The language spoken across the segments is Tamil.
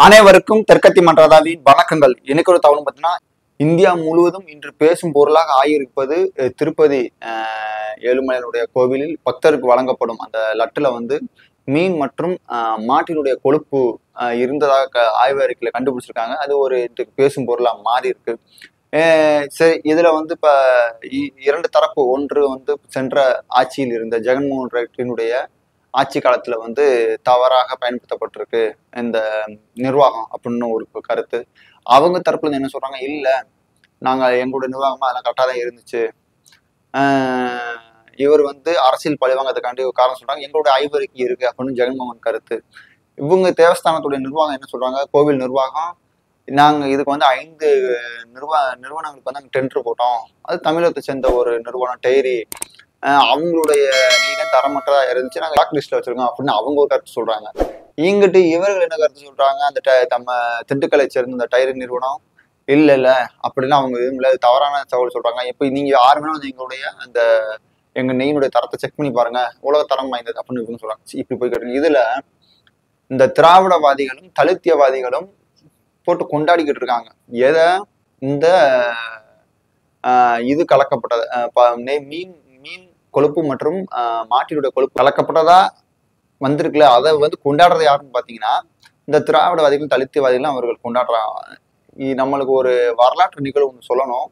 அனைவருக்கும் தெற்கத்தி மன்றதாவின் வணக்கங்கள். எனக்கு ஒரு தகவல் பார்த்தீங்கன்னா, இந்தியா முழுவதும் இன்று பேசும் பொருளாக ஆகியிருப்பது திருப்பதி ஏழுமலையானுடைய கோவிலில் பக்தருக்கு வழங்கப்படும் அந்த லட்டுல வந்து மீன் மற்றும் மாட்டினுடைய கொழுப்பு இருந்ததாக ஆய்வு அறிக்கையில கண்டுபிடிச்சிருக்காங்க. அது ஒரு இன்றைக்கு பேசும் பொருளா மாறி இருக்கு. சரி, இதுல வந்து இப்ப இரண்டு தரப்பு, ஒன்று வந்து சென்ற ஆட்சியில் இருந்த ஜெகன்மோகன் ரெட்டியினுடைய ஆட்சி காலத்துல வந்து தவறாக பயன்படுத்தப்பட்டிருக்கு இந்த நிர்வாகம் அப்படின்னு ஒரு கருத்து. அவங்க தரப்புல இருந்து என்ன சொல்றாங்க, இல்ல நாங்க எங்களுடைய நிர்வாகமா அதெல்லாம் கரெக்டா தான் இருந்துச்சு. இவர் வந்து அரசியல் பழிவாங்கிறதுக்காண்டி ஒரு காரணம் சொல்றாங்க, எங்களுடைய ஆய்வறிக்கை இருக்கு அப்படின்னு ஜெகன்மோகன் கருத்து. இவங்க தேவஸ்தானத்துடைய நிர்வாகம் என்ன சொல்றாங்க, கோவில் நிர்வாகம், நாங்க இதுக்கு வந்து 5 நிறுவனங்களுக்கு வந்து டெண்டர் போட்டோம். அது தமிழகத்தை சேர்ந்த ஒரு நிறுவனம் டெய்ரி, அவங்களுடைய நீதான் தரமற்றதா இருந்துச்சு, நாங்க பிளாக் லிஸ்ட்ல வச்சிருக்கோம் அப்படின்னு அவங்க ஒரு கருத்து சொல்றாங்க. இங்கிட்டு இவர்கள் என்ன கருத்து சொல்றாங்க, அந்த நம்ம திண்டுக்கலை சேர்ந்த அந்த டைரி நிறுவனம், இல்ல அப்படிலாம் அவங்க இதுல தவறான தகவல் சொல்றாங்க. இப்ப நீங்க யாருமே வந்து எங்களுடைய அந்த எங்க நெய்யினுடைய தரத்தை செக் பண்ணி பாருங்க, உலக தரம் வாய்ந்தது அப்படின்னு இவங்க சொல்றாங்க. இப்படி போய் கேட்டுங்க. இதுல இந்த திராவிடவாதிகளும் தலித்தியவாதிகளும் போட்டு கொண்டாடிக்கிட்டு இருக்காங்க. எதை? இந்த இது கலக்கப்பட்டது மீன் மீன் கொழுப்பு மற்றும் மாட்டினுடைய கொழுப்பு கலக்கப்பட்டதா வந்திருக்குல்ல, அதை வந்து கொண்டாடுறது யாருன்னு பாத்தீங்கன்னா இந்த திராவிடவாதிகளும் தலித்தியவாதிகளும் அவர்கள் கொண்டாடுறாங்க. நம்மளுக்கு ஒரு வரலாற்று நிகழ்வு ஒன்று சொல்லணும்.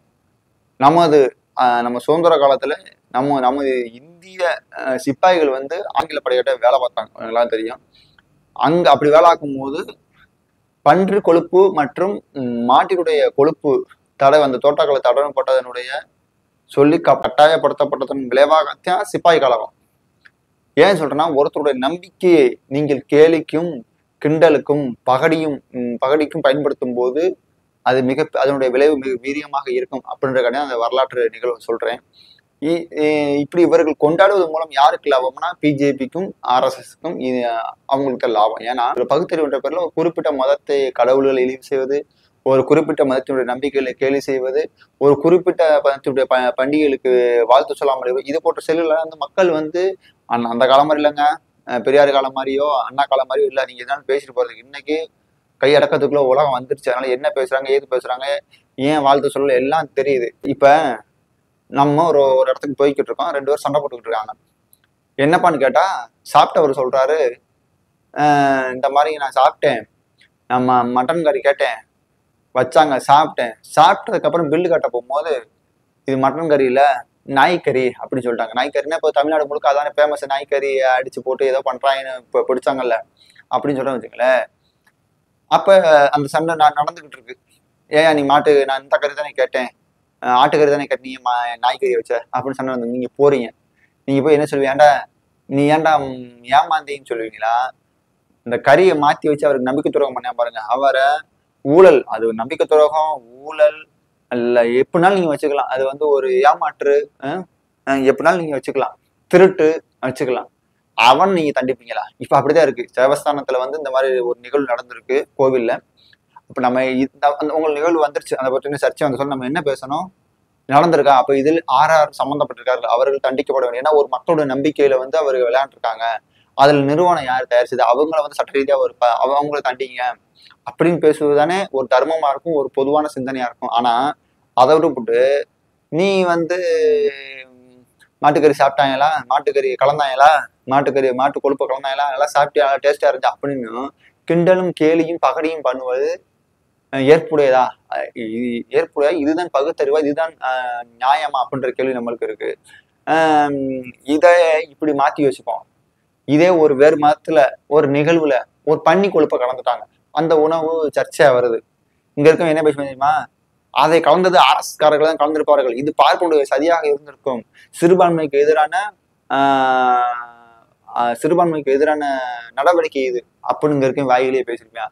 நம்ம சுதந்திர காலத்துல நமது இந்திய சிப்பாய்கள் வந்து ஆங்கில படையிட்ட வேலை பார்த்தாங்க, எல்லாம் தெரியும். அங்க அப்படி வேலை ஆக்கும் போது பன்றி கொழுப்பு மற்றும் மாட்டினுடைய கொழுப்பு அந்த தோட்டக்கலை தடவப்பட்டதனுடைய சொல்லி கட்டாயப்படுத்தப்பட்டதன் விளைவாகத்தான் சிப்பாய் கழகம். ஏன் சொல்றேன்னா, ஒருத்தருடைய நம்பிக்கையை நீங்கள் கேலிக்கும் கிண்டலுக்கும் பகடிக்கும் பயன்படுத்தும் போது அது அதனுடைய விளைவு மிக வீரியமாக இருக்கும் அப்படின்ற அந்த வரலாற்று நிகழ்வு சொல்றேன். இப்படி இவர்கள் கொண்டாடுவது மூலம் யாருக்கு லாபம்னா, பிஜேபிக்கும் RSSக்கும் அவங்களுக்கு லாபம். ஏன்னா பகுத்தறிவுன்ற பேர்ல ஒரு குறிப்பிட்ட மதத்தை கடவுள்களை இழிவு செய்வது, ஒரு குறிப்பிட்ட மதத்தினுடைய நம்பிக்கைகளை கேலி செய்வது, ஒரு குறிப்பிட்ட மதத்தினுடைய பண்டிகைகளுக்கு வாழ்த்து சொல்லாமல் இது போன்ற செயல்களை அந்த மக்கள் வந்து அந்த காலம் மாதிரி இல்லைங்க, பெரியார் காலம் மாதிரியோ அண்ணா காலம் மாதிரியோ இல்லை. நீங்க எதாவது பேசிட்டு போறதுக்கு இன்னைக்கு கையடக்கத்துக்குள்ள உலகம் வந்துருச்சு. அதனால என்ன பேசுறாங்க, ஏது பேசுறாங்க, ஏன் வாழ்த்து சொல்லல எல்லாம் தெரியுது. இப்ப நம்ம ஒரு இடத்துக்கு போய்கிட்டு இருக்கோம், 2 பேரும் சண்டை போட்டுக்கிட்டு இருக்காங்க. என்னப்பான்னு கேட்டா, சாப்பிட்டவர் சொல்றாரு, இந்த மாதிரி நான் சாப்பிட்டேன், நம்ம மட்டன் கறி கேட்டேன், வச்சாங்க, சாப்பிட்டேன், சாப்பிட்டதுக்கு அப்புறம் பில்லு கட்ட போகும்போது இது மட்டன் கறி இல்ல நாய்க்கறி அப்படின்னு சொல்லிட்டாங்க. நாய்க்கறினா இப்போ தமிழ்நாடு முழுக்க அதானே ஃபேமஸ், நாய்க்கறி அடிச்சு போட்டு ஏதோ பண்றாங்கன்னு இப்போ பிடிச்சாங்கல்ல அப்படின்னு சொல்ல வச்சுங்களேன். அப்ப அந்த சண்டை நடந்துகிட்டு இருக்கு. ஏன் நீ நான் இந்த கறி தானே கேட்டேன், ஆட்டுக்கறி தானே கேட்டீங்க, நாய்க்கறி வச்ச அப்படின்னு சண்டை வந்து நீங்க போறீங்க. நீங்க போய் என்ன சொல்லுவீங்க, ஏன்டா ஏமாந்தேன்னு சொல்லுவீங்களா? இந்த கறியை மாத்தி வச்சு அவருக்கு நம்பிக்கை துரோகம் பண்ண பாருங்க. அவரை ஊழல், அது நம்பிக்கை துரோகம், ஊழல் அல்ல, எப்படினாலும் நீங்க வச்சுக்கலாம். அது வந்து ஒரு ஏமாற்று, எப்படினாலும் நீங்க வச்சுக்கலாம், திருட்டு வச்சுக்கலாம். அவன் நீங்க தண்டிப்பீங்களா? இப்ப அப்படிதான் இருக்கு. தேவஸ்தானத்துல வந்து இந்த மாதிரி ஒரு நிகழ்வு நடந்திருக்கு கோவில்ல. இப்ப நம்ம உங்களுக்கு நிகழ்வு வந்துருச்சு, அதை பற்றி சர்ச்சை வந்து சொல்ல நம்ம என்ன பேசணும், நடந்திருக்கா? அப்ப இதில் ஆர் சம்பந்தப்பட்டிருக்கார்கள், அவர்கள் தண்டிக்கப்பட வேண்டும். ஏன்னா ஒரு மக்களோட நம்பிக்கையில வந்து அவர்கள் விளையாண்டுருக்காங்க. அதுல நிறுவனம் யார் தயாரிச்சது, அவங்கள வந்து சட்ட ரீதியா ஒரு அவங்கள தண்டிங்க அப்படின்னு பேசுவதுதானே ஒரு தர்மமா இருக்கும், ஒரு பொதுவான சிந்தனையா இருக்கும். ஆனா அதை விட்டு நீ வந்து மாட்டுக்கறி சாப்பிட்டாங்களா, மாட்டுக்கறி கலந்தாங்களா, மாட்டு கொழுப்பு கலந்தாங்களா, நல்லா சாப்பிட்டியா, டேஸ்டா இருந்துச்சு அப்படின்னு கிண்டலும் கேலியும் பகடியும் பண்ணுவது ஏற்புடையதா? இதுதான் பகுத்தறிவா, இதுதான் நியாயமா அப்படின்ற கேள்வி நம்மளுக்கு இருக்கு. இதை இப்படி மாத்தி வச்சுப்போம். இதே ஒரு வேறு மதத்துல ஒரு நிகழ்வுல ஒரு பன்னி கொழுப்பை கலந்துட்டாங்க, அந்த உணவு சர்ச்சையா வருது. இங்க இருக்க என்ன பேச தெரியுமா, அதை கலந்தது அரசுக்காரர்கள் தான் கலந்திருப்பார்கள், இது பார்ப்பனுடைய சதியாக இருந்திருக்கும், சிறுபான்மைக்கு எதிரான நடவடிக்கை இது அப்படின்னு இருக்க வாயிலேயே பேசிருப்பியா?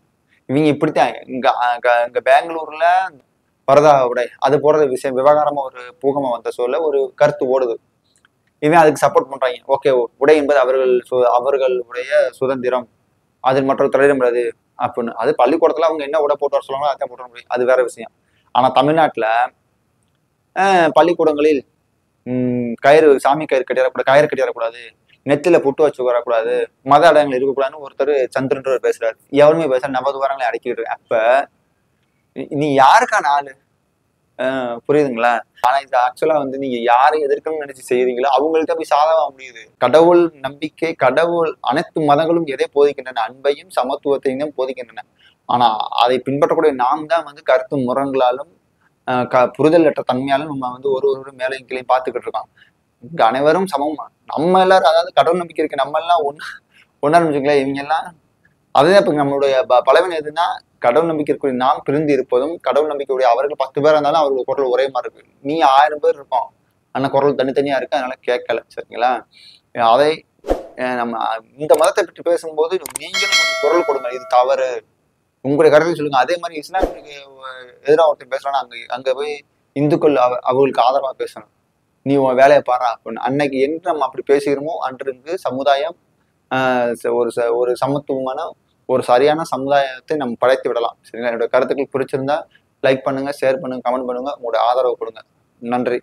இவங்க இப்படித்தான் இங்க பெங்களூர்ல பரதா உடை அது போறது விஷயம் விவகாரமா ஒரு பூகமா வந்த சொல்ல ஒரு கருத்து ஓடுது. இவன் அதுக்கு சப்போர்ட் பண்றாங்க. ஓகே, உடை என்பது அவர்களுடைய சுதந்திரம், அதில் மற்றொரு தலையிட முடியாது அப்படின்னு. அது பள்ளிக்கூடத்துல அவங்க என்ன உடை போட்டு வர சொல்லுவாங்களோ அதான் போட்டு வர முடியும், அது வேற விஷயம். ஆனா தமிழ்நாட்டுல பள்ளிக்கூடங்களில் சாமி கயிறு கட்டிடக்கூடாது, நெத்தில புட்டு வச்சு வரக்கூடாது, மத அடையாளங்கள் இருக்கக்கூடாதுன்னு ஒருத்தர் சந்திரன் பேசுறாரு. எவருமே பேச நவதுவாரங்களை அடக்கிட்டு இருக்கு. அப்ப நீ யாருக்கான ஆளு? புரியுதுங்களா? ஆனா இது ஆக்சுவலா வந்து நீங்க யாரை எதிர்க்கணும்னு நினைச்சு செய்யறீங்களோ அவங்கள்ட்ட போய் சாதகமா முடியுது. கடவுள் நம்பிக்கை, கடவுள் அனைத்து மதங்களும் எதை போதிக்கின்றன? அன்பையும் சமத்துவத்தையும் தான் போதிக்கின்றன. ஆனா அதை பின்பற்றக்கூடிய நாம் தான் வந்து கருத்து முரண்களாலும் புரிதல் அற்ற தன்மையாலும் நம்ம வந்து ஒரு மேலையும் கீழையும் பார்த்துக்கிட்டு இருக்கோம். இங்க அனைவரும் சமம். நம்ம எல்லாரும், அதாவது கடவுள் நம்பிக்கை இருக்கு நம்ம எல்லாம் ஒன்னா நினைச்சுங்களேன். இவங்க எல்லாம் அதுதான் இப்ப நம்மளுடைய பலவீனம் எதுன்னா, கடவுள் நம்பிக்கை இருக்கக்கூடிய நாம் பிரிந்து இருப்பதும், கடவுள் நம்பிக்கையுடைய அவர்கள் 10 பேர் இருந்தாலும் அவர்கள் குரல் ஒரே மாதிரி இருக்கு. நீ 1000 பேர் இருக்கோம், ஆனா குரல் தனித்தனியா இருக்கு, அதனால கேட்கல. சரிங்களா? அதை நம்ம இந்த மதத்தை பற்றி பேசும்போது நீங்களும் குரல் கொடுங்க, இது தவறு, உங்களுடைய கருத்தை சொல்லுங்க. அதே மாதிரி இஸ்லாமிக்கு எதிராக ஒருத்தர் பேசுறான்னா அங்க போய் இந்துக்கள் அவங்களுக்கு ஆதரவா பேசணும். நீ உன் வேலையை பாரா அப்படின்னு. அன்னைக்கு என்று நம்ம அப்படி பேசுகிறோமோ அன்றைக்கு சமுதாயம் ஒரு சமத்துவமான ஒரு சரியான சமுதாயத்தை நம்ம படைத்து விடலாம். சரிங்களா? என்னோட கருத்துக்கள் பிடிச்சிருந்தா லைக் பண்ணுங்க, ஷேர் பண்ணுங்க, கமெண்ட் பண்ணுங்க, உங்களுடைய ஆதரவு கொடுங்க. நன்றி.